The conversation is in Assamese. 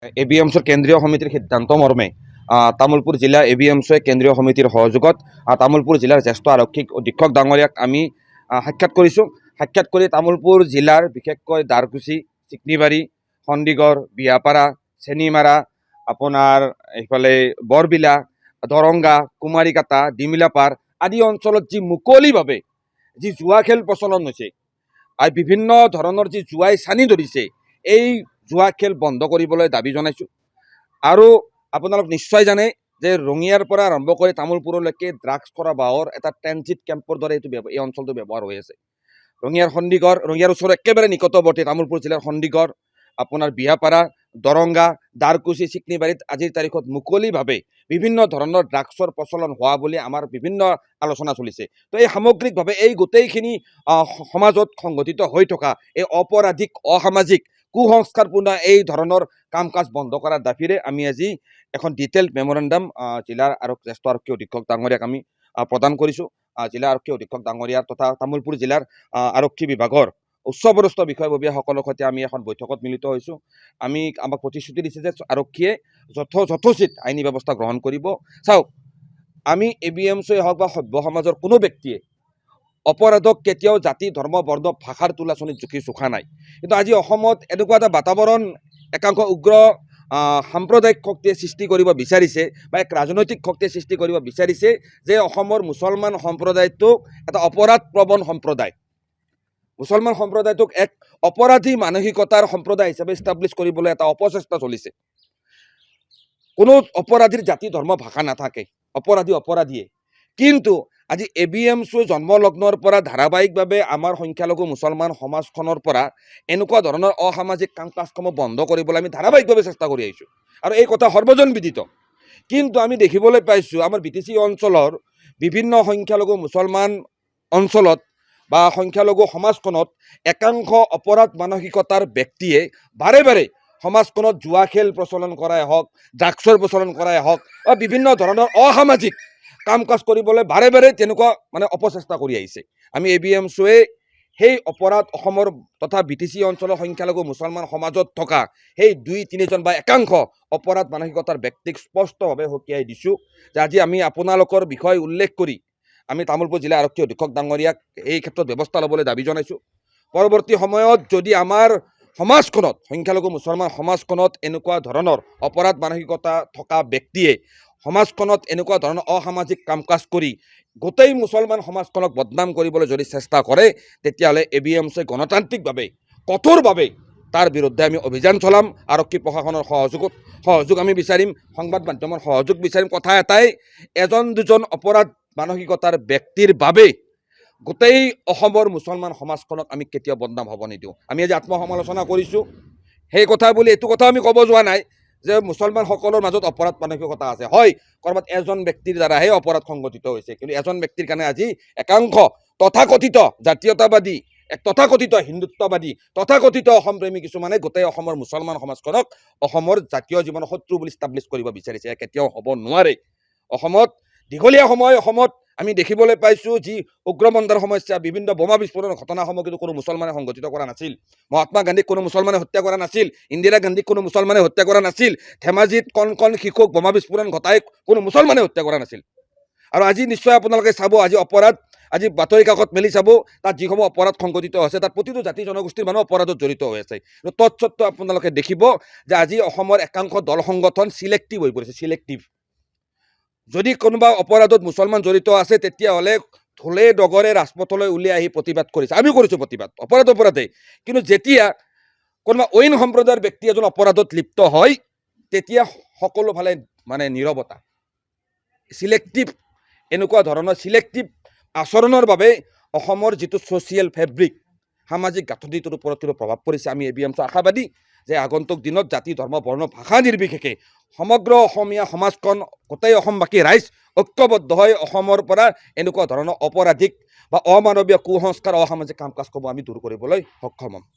এবিএমছৰ কেন্দ্ৰীয় সমিতিৰ সিদ্ধান্ত মৰ্মে তামোলপুৰ জিলা এবিএমছে কেন্দ্ৰীয় সমিতিৰ সহযোগত তামোলপুৰ জিলাৰ জ্যেষ্ঠ আৰক্ষী অধীক্ষক ডাঙৰীয়াক আমি সাক্ষাৎ কৰিছোঁ। সাক্ষাৎ কৰি তামোলপুৰ জিলাৰ বিশেষকৈ দাৰকুচি, চিকনিবাৰী, সন্দিগড়, বিয়াপাৰা, চেনিমাৰা, আপোনাৰ এইফালে বৰবিলা, দৰংগা, কুমাৰীকাটা, ডিমিলাপাৰ আদি অঞ্চলত যি মুকলিভাৱে যি জুৱা খেল প্ৰচলন হৈছে আৰু বিভিন্ন ধৰণৰ যি জুৱাই চানি ধৰিছে, এই জুৱা খেল বন্ধ কৰিবলৈ দাবী জনাইছোঁ। আৰু আপোনালোক নিশ্চয় জানে যে ৰঙিয়াৰ পৰা আৰম্ভ কৰি তামোলপুৰলৈকে ড্ৰাগছ কৰা বাহৰ এটা ট্ৰেনজিট কেম্পৰ দৰে এই অঞ্চলটো ব্যৱহাৰ হৈ আছে। ৰঙিয়াৰ সন্দিগড়, ৰঙিয়াৰ ওচৰৰ একেবাৰে নিকটৱৰ্তী তামোলপুৰ জিলাৰ সন্দিগড়, আপোনাৰ বিয়াপাৰা, দৰংগা, দাৰকুচি, চিকনিবাৰীত আজিৰ তাৰিখত মুকলিভাৱে বিভিন্ন ধৰণৰ ড্ৰাগছৰ প্ৰচলন হোৱা বুলি আমাৰ বিভিন্ন আলোচনা চলিছে। তো এই সামগ্ৰিকভাৱে এই গোটেইখিনি সমাজত সংঘটিত হৈ থকা এই অপৰাধিক, অসামাজিক, কুসংস্কাৰপূৰ্ণ এই ধৰণৰ কাম কাজ বন্ধ কৰাৰ দাবীৰে আমি আজি এখন ডিটেইল মেমৰেণ্ডাম জিলাৰ জ্যেষ্ঠ আৰক্ষী অধীক্ষক ডাঙৰীয়াক আমি প্ৰদান কৰিছোঁ। জিলা আৰক্ষী অধীক্ষক ডাঙৰীয়া তথা তামোলপুৰ জিলাৰ আৰক্ষী বিভাগৰ উচ্চপদস্থ বিষয়ববীয়াসকলৰ সৈতে আমি এখন বৈঠকত মিলিত হৈছোঁ। আমাক প্ৰতিশ্ৰুতি দিছে যে আৰক্ষীয়ে যথোচিত আইনী ব্যৱস্থা গ্ৰহণ কৰিব। চাওক, আমি এবিএমছই হওক বা সভ্য সমাজৰ কোনো ব্যক্তিয়ে অপৰাধক কেতিয়াও জাতি, ধৰ্ম, বৰ্ণ, ভাষাৰ তোলাচনীত জোখা নাই। কিন্তু আজি অসমত এনেকুৱা এটা বাতাবৰণ একাংশ উগ্ৰ সাম্প্ৰদায়িক শক্তিয়ে সৃষ্টি কৰিব বিচাৰিছে বা এক ৰাজনৈতিক শক্তিয়ে সৃষ্টি কৰিব বিচাৰিছে যে অসমৰ মুছলমান সম্প্ৰদায়টোক এটা অপৰাধ প্ৰৱণ সম্প্ৰদায়, মুছলমান সম্প্ৰদায়টোক এক অপৰাধী মানসিকতাৰ সম্প্ৰদায় হিচাপে ইষ্টাব্লিছ কৰিবলৈ এটা অপচেষ্টা চলিছে। কোনো অপৰাধীৰ জাতি, ধৰ্ম, ভাষা নাথাকে, অপৰাধীয়ে। কিন্তু আজি এবিএমছৰ জন্মলগ্নৰ পৰা ধাৰাবাহিকভাৱে আমাৰ সংখ্যালঘু মুছলমান সমাজখনৰ পৰা এনেকুৱা ধৰণৰ অসামাজিক কাম কাজসমূহ বন্ধ কৰিবলৈ আমি ধাৰাবাহিকভাৱে চেষ্টা কৰি আহিছোঁ আৰু এই কথা সৰ্বজন বিদিত। কিন্তু আমি দেখিবলৈ পাইছোঁ আমাৰ BTC অঞ্চলৰ বিভিন্ন সংখ্যালঘু মুছলমান অঞ্চলত বা সংখ্যালঘু সমাজখনত একাংশ অপৰাধ মানসিকতাৰ ব্যক্তিয়ে বাৰে বাৰে সমাজখনত জুৱা খেল প্ৰচলন কৰাই হওক, ড্ৰাগছৰ প্ৰচলন কৰাই হওক বা বিভিন্ন ধৰণৰ অসামাজিক কাম কাজ কৰিবলৈ বাৰে বাৰে তেনেকুৱা অপচেষ্টা কৰি আহিছে। আমি এবিএমছয়ে সেই অপৰাধ অসমৰ তথা BTC অঞ্চলৰ সংখ্যালঘু মুছলমান সমাজত থকা সেই 2-3জন বা একাংশ অপৰাধ মানসিকতাৰ ব্যক্তিক স্পষ্টভাৱে সকীয়াই দিছোঁ যে আজি আমি আপোনালোকৰ বিষয় উল্লেখ কৰি আমি তামোলপুৰ জিলা আৰক্ষী অধীক্ষক ডাঙৰীয়াক এই ক্ষেত্ৰত ব্যৱস্থা ল'বলৈ দাবী জনাইছোঁ। পৰৱৰ্তী সময়ত যদি আমাৰ সমাজখনত, সংখ্যালঘু মুছলমান সমাজখনত এনেকুৱা ধৰণৰ অপৰাধ মানসিকতা থকা ব্যক্তিয়ে সমাজখনত এনেকুৱা ধৰণৰ অসামাজিক কাম কাজ কৰি গোটেই মুছলমান সমাজখনক বদনাম কৰিবলৈ যদি চেষ্টা কৰে, তেতিয়াহ'লে এবিএমছে গণতান্ত্ৰিকভাৱে কঠোৰভাৱে তাৰ বিৰুদ্ধে আমি অভিযান চলাম। আৰক্ষী প্ৰশাসনৰ সহযোগ আমি বিচাৰিম, সংবাদ মাধ্যমৰ সহযোগ বিচাৰিম। কথা এটাই, এজন দুজন অপৰাধ মানসিকতাৰ ব্যক্তিৰ বাবে গোটেই অসমৰ মুছলমান সমাজখনক আমি কেতিয়াও বদনাম হ'ব নিদিওঁ। আমি আজি আত্মসমালোচনা কৰিছোঁ। সেই কথা বুলি এইটো কথা আমি ক'ব যোৱা নাই যে মুছলমানসকলৰ মাজত অপৰাধ মানসিকতা আছে। হয়, ক'ৰবাত এজন ব্যক্তিৰ দ্বাৰাহে অপৰাধ সংঘটিত হৈছে, কিন্তু এজন ব্যক্তিৰ কাৰণে আজি একাংশ তথাকথিত জাতীয়তাবাদী, এক তথাকথিত হিন্দুত্ববাদী, তথাকথিত অসমপ্ৰেমী কিছুমানে গোটেই অসমৰ মুছলমান সমাজখনক অসমৰ জাতীয় জীৱনৰ শত্ৰু বুলি ইষ্টাব্লিছ কৰিব বিচাৰিছে। কেতিয়াও হ'ব নোৱাৰে। অসমত দীঘলীয়া সময় অসমত আমি দেখিবলৈ পাইছোঁ যি উগ্ৰপন্থাৰ সমস্যা, বিভিন্ন বোমা বিস্ফোৰণৰ ঘটনাসমূহ কিন্তু কোনো মুছলমানে সংঘটিত কৰা নাছিল। মহাত্মা গান্ধীক কোনো মুছলমানে হত্যা কৰা নাছিল, ইন্দিৰা গান্ধীক কোনো মুছলমানে হত্যা কৰা নাছিল, ধেমাজিত কণ শিশুক বোমা বিস্ফোৰণ ঘটাই কোনো মুছলমানে হত্যা কৰা নাছিল। আৰু আজি নিশ্চয় আপোনালোকে চাব, আজি বাতৰি কাকত মেলি চাব, তাত যিসমূহ অপৰাধ সংঘটিত হৈছে তাত প্ৰতিটো জাতি জনগোষ্ঠীৰ মানুহ অপৰাধত জড়িত হৈ আছে। তৎসত্ত্বেও আপোনালোকে দেখিব যে আজি অসমৰ একাংশ দল সংগঠন চিলেক্টিভ হৈ পৰিছে। চিলেক্টিভ যদি কোনোবা অপৰাধত মুছলমান জড়িত আছে, তেতিয়াহ'লে ঢোলে ডগৰে ৰাজপথলৈ উলিয়াই আহি প্ৰতিবাদ কৰিছে। আমি কৰিছোঁ প্ৰতিবাদ, অপৰাধে। কিন্তু যেতিয়া কোনোবা অইন সম্প্ৰদায়ৰ ব্যক্তি এজন অপৰাধত লিপ্ত হয়, তেতিয়া সকলো ফালে নীৰৱতা। চিলেক্টিভ, এনেকুৱা ধৰণৰ চিলেক্টিভ আচৰণৰ বাবে অসমৰ যিটো ছ'চিয়েল ফেব্ৰিক, সামাজিক গাঁথনিটোৰ ওপৰত কিন্তু প্ৰভাৱ পৰিছে। আমি এবিএমছ আশাবাদী যে আগন্তুক দিনত জাতি, ধৰ্ম, বৰ্ণ, ভাষা নিৰ্বিশেষে সমগ্ৰ অসমীয়া সমাজখন, গোটেই অসমবাসী ৰাইজ ঐক্যবদ্ধ হৈ অসমৰ পৰা এনেকুৱা ধৰণৰ অপৰাধিক বা অমানৱীয় কুসংস্কাৰ, অসামাজিক কাম কাজসমূহ আমি দূৰ কৰিবলৈ সক্ষম হ'ম।